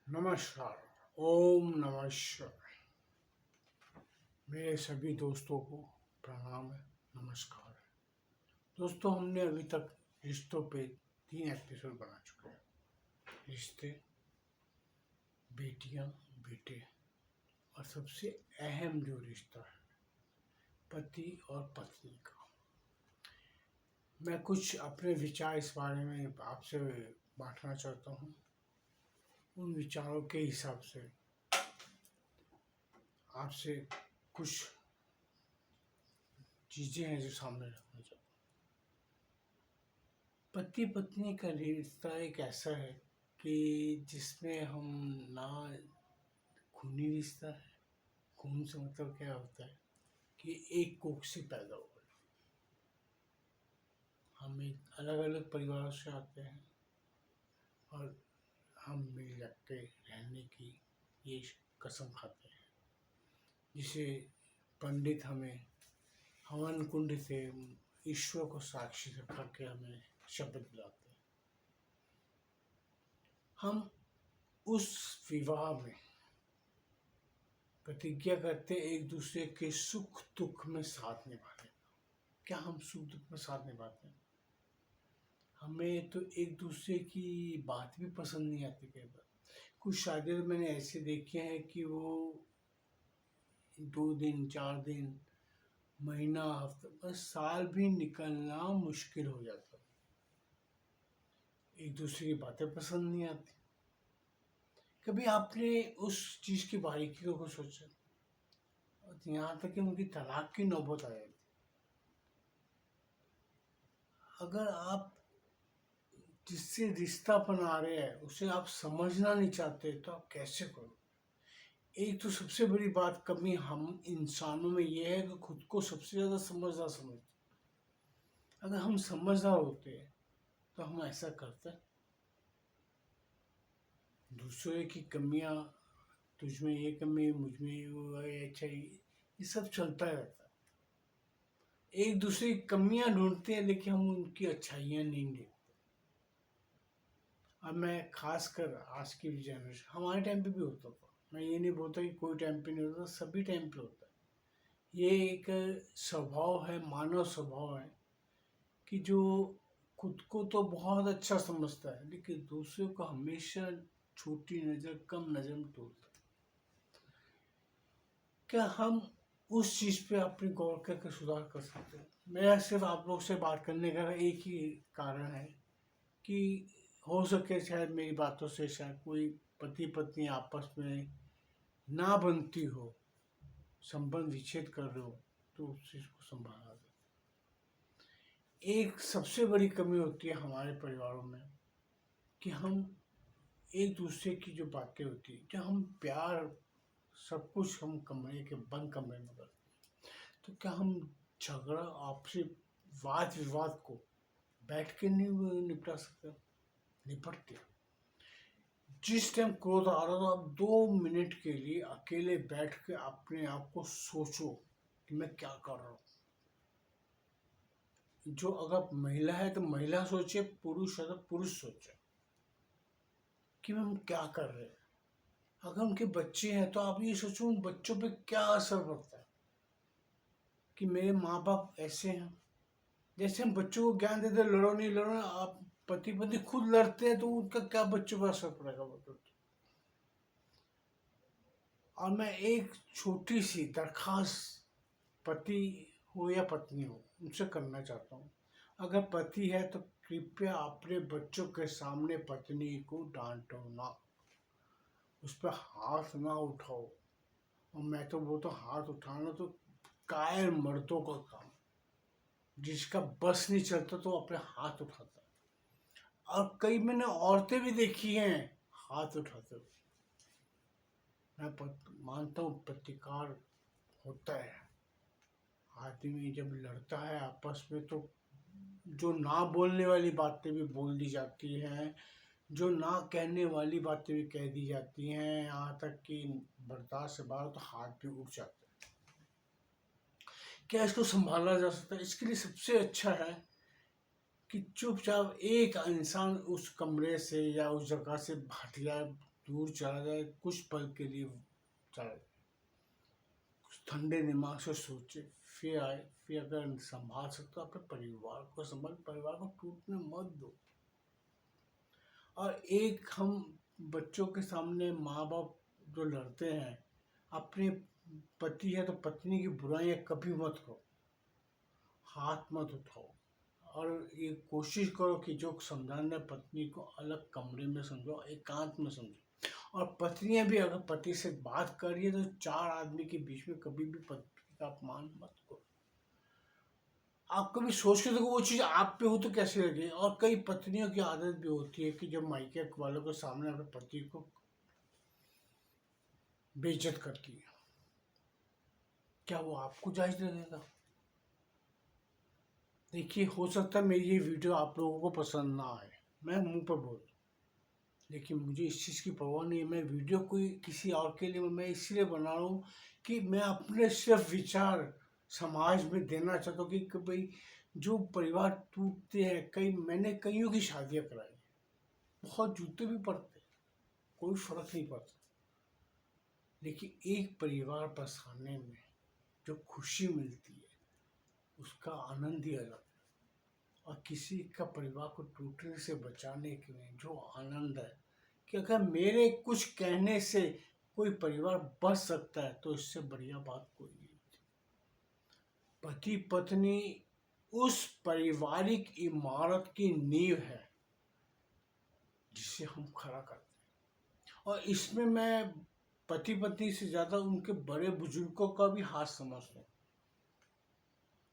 नमस्कार। ओम नमः शिवाय। मेरे सभी दोस्तों को प्रणाम है, नमस्कार है। दोस्तों, हमने अभी तक रिश्तों पे 3 एपिसोड बना चुके हैं। रिश्ते, बेटियां, बेटे और सबसे अहम जो रिश्ता है, पति और पत्नी का। मैं कुछ अपने विचार इस बारे में आपसे बांटना चाहता हूँ। उन विचारों के हिसाब से आपसे कुछ चीज़ें हैं जो सामने रखना चाहता हूँ। पति पत्नी का रिश्ता एक ऐसा है कि जिसमें हम ना खूनी रिश्ता है। खून से मतलब क्या होता है कि एक कोख से पैदा हुए। हम एक अलग अलग परिवार से आते हैं और हम मिल के रहने की ये कसम खाते हैं, जिसे पंडित हमें हवन कुंड से ईश्वर को साक्षी रखा के हमें शपथ दिलाते हैं। हम उस विवाह में प्रतिज्ञा करते एक दूसरे के सुख दुख में साथ निभाने। क्या हम सुख दुख में साथ निभाते हैं? हमें तो एक दूसरे की बात भी पसंद नहीं आती। कई बार कुछ शादियां मैंने ऐसे देखे हैं कि वो 2 दिन 4 दिन महीना हफ्ता बस साल भी निकलना मुश्किल हो जाता है। एक दूसरे की बातें पसंद नहीं आती। कभी आपने उस चीज की बारीकियों को सोचा? यहाँ तक कि उनकी तलाक की नौबत आ जाती। अगर आप जिससे रिश्ता बना रहे हैं उसे आप समझना नहीं चाहते तो आप कैसे करो? एक तो सबसे बड़ी बात कमी हम इंसानों में ये है कि खुद को सबसे ज्यादा समझदार समझते। अगर हम समझदार होते तो हम ऐसा करते। दूसरे की कमियां, तुझमें ये कमी, मुझमें वो है, अच्छा ये सब चलता रहता है। एक दूसरे की कमियां ढूंढते हैं लेकिन हम उनकी अच्छाइयां नहीं देखते। अब मैं खासकर आज की जनरेशन, हमारे टाइम पे भी होता था, मैं ये नहीं बोलता कि कोई टाइम पे नहीं होता, सभी टाइम पे होता है। ये एक स्वभाव है, मानव स्वभाव है कि जो खुद को तो बहुत अच्छा समझता है लेकिन दूसरों को हमेशा छोटी नज़र, कम नज़र में तोलता है। क्या हम उस चीज़ पे अपनी गौर करके सुधार कर सकते हैं? मेरा सिर्फ आप लोग से बात करने का एक ही कारण है कि हो सके शायद मेरी बातों से शायद कोई पति पत्नी आपस में ना बनती हो, संबंध विच्छेद कर रहे हो, तो उस चीज़ को संभाला जाए। एक सबसे बड़ी कमी होती है हमारे परिवारों में कि हम एक दूसरे की जो बातें होती है, जो हम प्यार सब कुछ हम कमरे के बंद कमरे में करते हैं, तो क्या हम झगड़ा आपसी वाद विवाद को बैठ के नहीं निपटा सकते? निपटते। जिस टाइम क्रोध आ रहा था, आप 2 मिनट के लिए अकेले बैठ के अपने आप को सोचो कि मैं क्या कर रहा हूँ। जो अगर महिला है तो महिला सोचे, पुरुष है तो पुरुष सोचे कि हम क्या कर रहे हैं। अगर उनके बच्चे हैं तो आप ये सोचो उन बच्चों पे क्या असर पड़ता है कि मेरे माँ बाप ऐसे हैं। जैसे हम बच्चों को ज्ञान देते लड़ो नहीं लड़ो, आप पति पत्नी खुद लड़ते हैं तो उनका क्या बच्चों पर असर पड़ेगा बताओ। और मैं एक छोटी सी दरखास्त पति हो या पत्नी हो उनसे करना चाहता हूँ। अगर पति है तो कृपया अपने बच्चों के सामने पत्नी को डांटो ना, उस पर हाथ ना उठाओ। और मैं तो बोलता हूँ हाथ उठाना तो कायर मर्दों का काम, जिसका बस नहीं चलता तो अपने हाथ उठाता है। और कई मैंने औरतें भी देखी हैं हाथ उठाते हुए। मैं मानता हूँ प्रतिकार होता है। आदमी जब लड़ता है आपस में तो जो ना बोलने वाली बातें भी बोल दी जाती हैं, जो ना कहने वाली बातें भी कह दी जाती हैं, यहाँ तक कि बर्दाश्त से बाहर तो हाथ भी उठ जाते हैं। क्या इसको संभाला जा सकता है? इसके लिए सबसे अच्छा है कि चुपचाप एक इंसान उस कमरे से या उस जगह से हट जाए, दूर चला जाए, कुछ पल के लिए चला जाए, कुछ ठंडे दिमाग से सोचे, फिर आए। फिर अगर संभाल सकते हो अपने परिवार को संभाल, परिवार को टूटने मत दो। और एक हम बच्चों के सामने माँ बाप जो लड़ते हैं, अपने पति है तो पत्नी की बुराइयां कभी मत करो, हाथ मत उठाओ। और ये कोशिश करो कि जो समझाना है पत्नी को अलग कमरे में समझो, एकांत में समझो। और पत्नियां भी अगर पति से बात कर रही है तो चार आदमी के बीच में कभी भी पत्नी का अपमान मत करो। आप कभी सोच के देखो वो चीज आप पे हो तो कैसे लगे। और कई पत्नियों की आदत भी होती है कि जब मायके वालों के सामने अपने पति को बेइज्जत करती है, क्या वो आपको जायज लगेगा? देखिए, हो सकता है मेरी ये वीडियो आप लोगों को पसंद ना आए, मैं मुंह पर बोल, लेकिन मुझे इस चीज़ की परवाह नहीं है। मैं वीडियो कोई किसी और के लिए मैं इसलिए बना रहा हूँ कि मैं अपने सिर्फ विचार समाज में देना चाहता हूँ कि भाई जो परिवार टूटते हैं, मैंने कईयों की शादियाँ कराई, बहुत जूते भी पड़ते, कोई फर्क नहीं पड़ता, लेकिन एक परिवार बसाने में जो खुशी मिलती है उसका आनंद ही अलग है। और किसी का परिवार को टूटने से बचाने के में जो आनंद है कि अगर मेरे कुछ कहने से कोई परिवार बच सकता है तो इससे बढ़िया बात कोई नहीं। पति पत्नी उस पारिवारिक इमारत की नींव है जिसे हम खड़ा करते हैं। और इसमें मैं पति पत्नी से ज्यादा उनके बड़े बुजुर्गों का भी हाथ समझता हूँ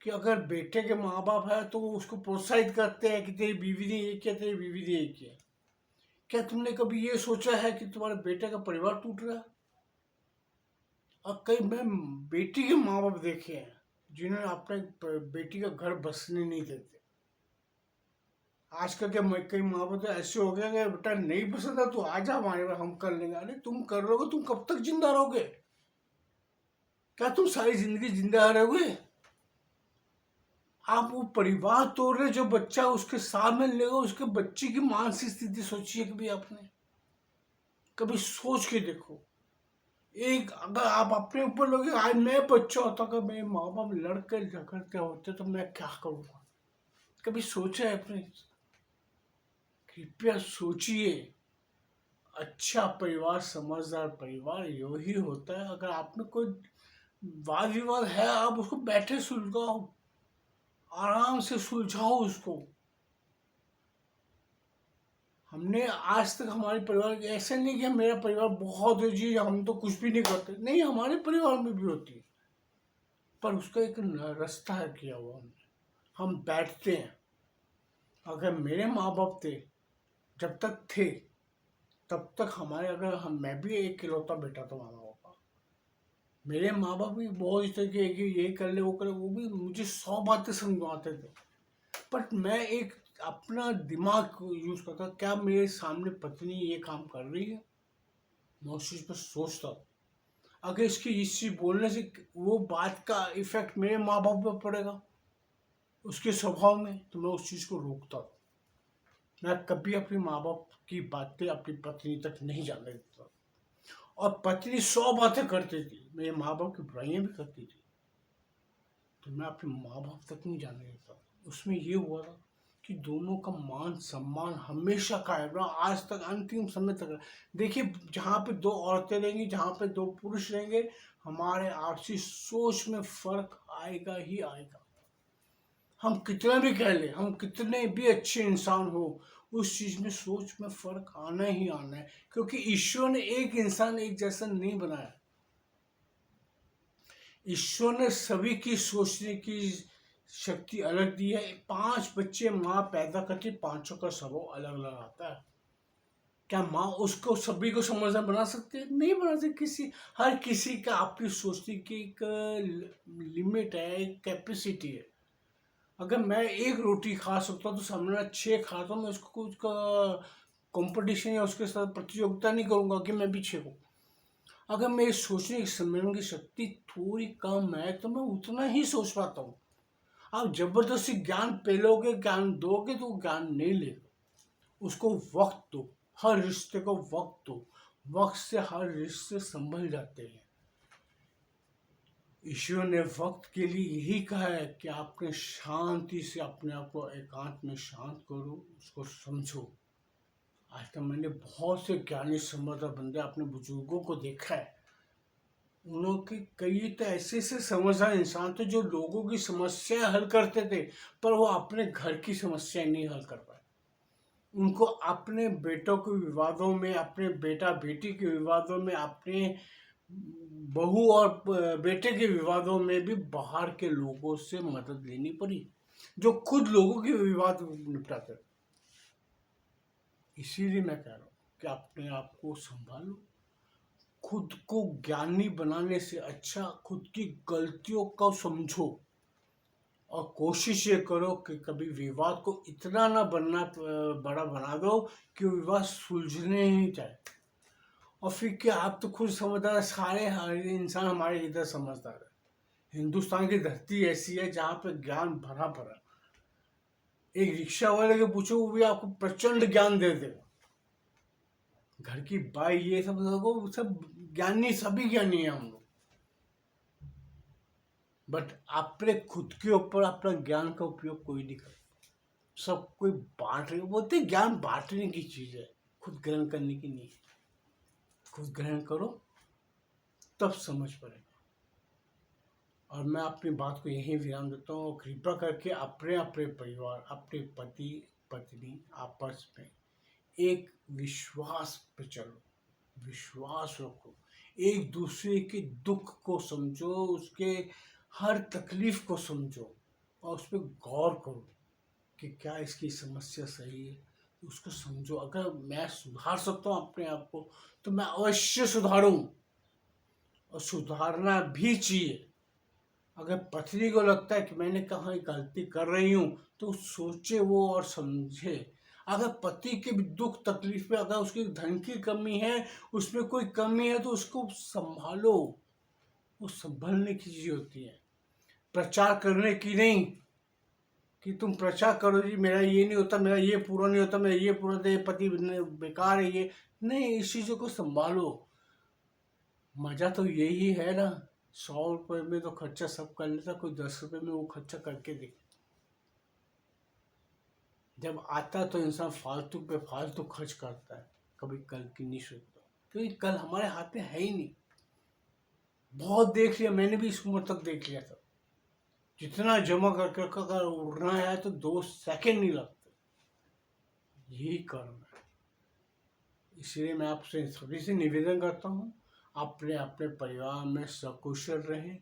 कि अगर बेटे के माँ बाप है तो वो उसको प्रोत्साहित करते हैं कि तेरी बीवी ने ये किया, तेरी बीवी ने ये किया। क्या तुमने कभी ये सोचा है कि तुम्हारे बेटे का परिवार टूट रहा है? और कई मैं बेटी के माँ बाप देखे हैं जिन्होंने अपने बेटी का घर बसने नहीं देते। आजकल के कई माँ बाप तो ऐसे हो गए कि बेटा नहीं पसंद है तो आ जा हमारे पास, हम कर लेंगे। अरे तुम कर रहोगे, तुम कब तक जिंदा रहोगे? क्या तुम सारी जिंदगी जिंदा रहोगे? आप वो परिवार तोड़ रहे, जो बच्चा उसके साथ में लेगा, उसके बच्चे की मानसिक स्थिति सोचिए कभी आपने, कभी सोच के देखो। एक अगर आप अपने ऊपर लोगे, आज मैं बच्चा होता, अगर मेरे माँ बाप लड़कर झगड़ते होते तो मैं क्या करूँगा? कभी सोचा है आपने? कृपया सोचिए। अच्छा परिवार, समझदार परिवार यो ही होता है। अगर आप में कोई वाद विवाद है, आप उसको बैठे सुलझाओ, आराम से सुलझाओ उसको। हमने आज तक हमारे परिवार के ऐसे नहीं कि मेरा परिवार बहुत जी हम तो कुछ भी नहीं करते, नहीं, हमारे परिवार में भी होती है, पर उसका एक रास्ता है किया हुआ। हम बैठते हैं। अगर मेरे माँ बाप थे, जब तक थे तब तक हमारे, अगर हम, मैं भी एक इकलौता बेटा था माँ बाप का, मेरे माँ बाप भी बहुत इस तरह के कि ये कर ले वो कर ले, वो भी मुझे 100 बातें समझाते थे। बट मैं एक अपना दिमाग यूज करता, क्या मेरे सामने पत्नी ये काम कर रही है, मैं उस चीज पर सोचता। अगर इसकी इस चीज बोलने से वो बात का इफेक्ट मेरे माँ बाप पर पड़ेगा, उसके स्वभाव में, तो मैं उस चीज को रोकता। मैं कभी अपने माँ बाप की बातें अपनी पत्नी तक नहीं जाने देता। और पत्नी 100 बातें करती थी, मेरे माँ बाप की बुराइयां भी करती थी, तो मैं अपने माँ बाप तक नहीं जाने देता। उसमें ये हुआ था कि दोनों का मान सम्मान हमेशा कायम रहा, आज तक, अंतिम समय तक। देखिए, जहाँ पे दो औरतें रहेंगी, जहाँ पे दो पुरुष रहेंगे, हमारे आपसी सोच में फर्क आएगा ही आएगा। हम कितना भी कह ले, हम कितने भी अच्छे इंसान हो, उस चीज में सोच में फर्क आना ही आना है, क्योंकि ईश्वर ने एक इंसान एक जैसा नहीं बनाया। ईश्वर ने सभी की सोचने की शक्ति अलग दी है। 5 बच्चे माँ पैदा करती, पांचों का स्वभाव अलग अलग आता है। क्या माँ उसको सभी को समझदार बना सकती है? नहीं बना सकती। हर किसी का अपनी सोचने की एक लिमिट है, एक कैपेसिटी है। अगर मैं एक रोटी खा सकता हूँ तो सामने वाला 6 खाता हूँ, मैं उसको उसका कंपटीशन या उसके साथ प्रतियोगिता नहीं करूंगा कि मैं भी 6 हूँ। अगर मेरी सोचने की समझने की शक्ति थोड़ी कम है तो मैं उतना ही सोच पाता हूँ। आप जबरदस्ती ज्ञान पेलोगे, ज्ञान दोगे तो ज्ञान नहीं लेगा। उसको वक्त दो, हर रिश्ते को वक्त दो, वक्त से हर रिश्ते संभल जाते हैं। ईश्वर ने वक्त के लिए यही कहा है कि आपने शांति से अपने आप को एकांत में शांत करो, उसको समझो। आज तक मैंने बहुत से ज्ञानी समझदार बंदे, अपने बुजुर्गों को देखा है, उनके कई तो ऐसे ऐसे समझदार इंसान थे जो लोगों की समस्या हल करते थे, पर वो अपने घर की समस्या नहीं हल कर पाए। उनको अपने बेटों के विवादों में, अपने बेटा बेटी के विवादों में, अपने बहू और बेटे के विवादों में भी बाहर के लोगों से मदद लेनी पड़ी, जो खुद लोगों के विवाद निपटाते। इसीलिए मैं कह रहा हूँ कि अपने आप को संभालो। खुद को ज्ञानी बनाने से अच्छा खुद की गलतियों को समझो और कोशिश ये करो कि कभी विवाद को इतना ना बड़ा बना दो कि विवाद सुलझने ही जाए। और फिर क्या, आप तो खुद समझदार है, सारे हर इंसान हमारे इधर समझदार है। हिंदुस्तान की धरती ऐसी है जहाँ पे ज्ञान भरा भरा। एक रिक्शा वाले के पूछो, वो भी आपको प्रचंड ज्ञान दे देगा। घर की बाई, ये सब लोगों, सब ज्ञानी, सभी ज्ञानी है हम लोग। बट अपने खुद के ऊपर अपना ज्ञान का उपयोग कोई नहीं करता। सब कोई बांट रहे, बोलते ज्ञान बांटने की चीज है, खुद ग्रहण करने की नहीं है। खुद ग्रहण करो तब समझ पड़ेगा। और मैं अपनी बात को यही विराम देता हूँ। कृपा करके अपने अपने परिवार, अपने पति पत्नी आपस में एक विश्वास पे चलो, विश्वास रखो, एक दूसरे के दुख को समझो, उसके हर तकलीफ को समझो और उस पर गौर करो कि क्या इसकी समस्या सही है, उसको समझो। अगर मैं सुधार सकता हूँ अपने आप को तो मैं अवश्य सुधारूं, और सुधारना भी चाहिए। अगर पत्नी को लगता है कि मैंने कहाँ गलती कर रही हूँ तो सोचे वो और समझे। अगर पति के भी दुख तकलीफ में, अगर उसकी धन की कमी है, उसमें कोई कमी है, तो उसको संभालो। वो संभलने की चीज होती है, प्रचार करने की नहीं कि तुम प्रचार करो जी मेरा ये नहीं होता, मेरा ये पूरा नहीं होता, मेरा ये पूरा दे, पति बेकार है, ये नहीं। इस चीजों को संभालो। मजा तो यही है ना, 100 रुपए में तो खर्चा सब कर लेता, कोई 10 रुपए में वो खर्चा करके दे। जब आता तो इंसान फालतू पे फालतू खर्च करता है, कभी कल की नहीं सोचता, क्योंकि कल हमारे हाथ में है ही नहीं। बहुत देख लिया, मैंने भी इस उम्र तक देख लिया था, जितना जमा करके अगर उड़ना है तो 2 सेकंड नहीं लगते। यही कर्म है। इसलिए मैं आपसे सभी से निवेदन करता हूँ, अपने अपने परिवार में सकुशल रहें,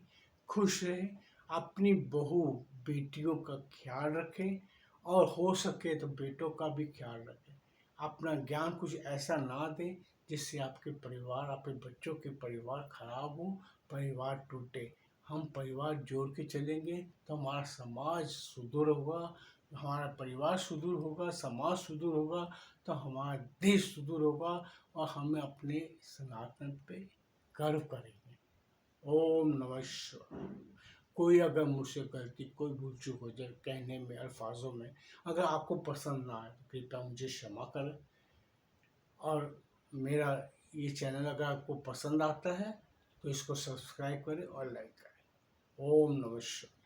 खुश रहें, अपनी बहू बेटियों का ख्याल रखें, और हो सके तो बेटों का भी ख्याल रखें। अपना ज्ञान कुछ ऐसा ना दें जिससे आपके परिवार, आपके बच्चों के परिवार खराब हो, परिवार टूटे। हम परिवार जोड़ के चलेंगे तो हमारा समाज सुदृढ़ होगा, हमारा परिवार सुदृढ़ होगा, समाज सुदृढ़ होगा, तो हमारा देश सुदृढ़ होगा, और हमें अपने सनातन पे गर्व करेंगे। ओम नमः शिवाय। कोई अगर मुझसे गलती, कोई भूल चूक हो जाए कहने में, अल्फाजों में, अगर आपको पसंद ना आए तो कृपया मुझे क्षमा करें। और मेरा ये चैनल अगर आपको पसंद आता है तो इसको सब्सक्राइब करें और लाइक करें। ओम नमः शिवाय।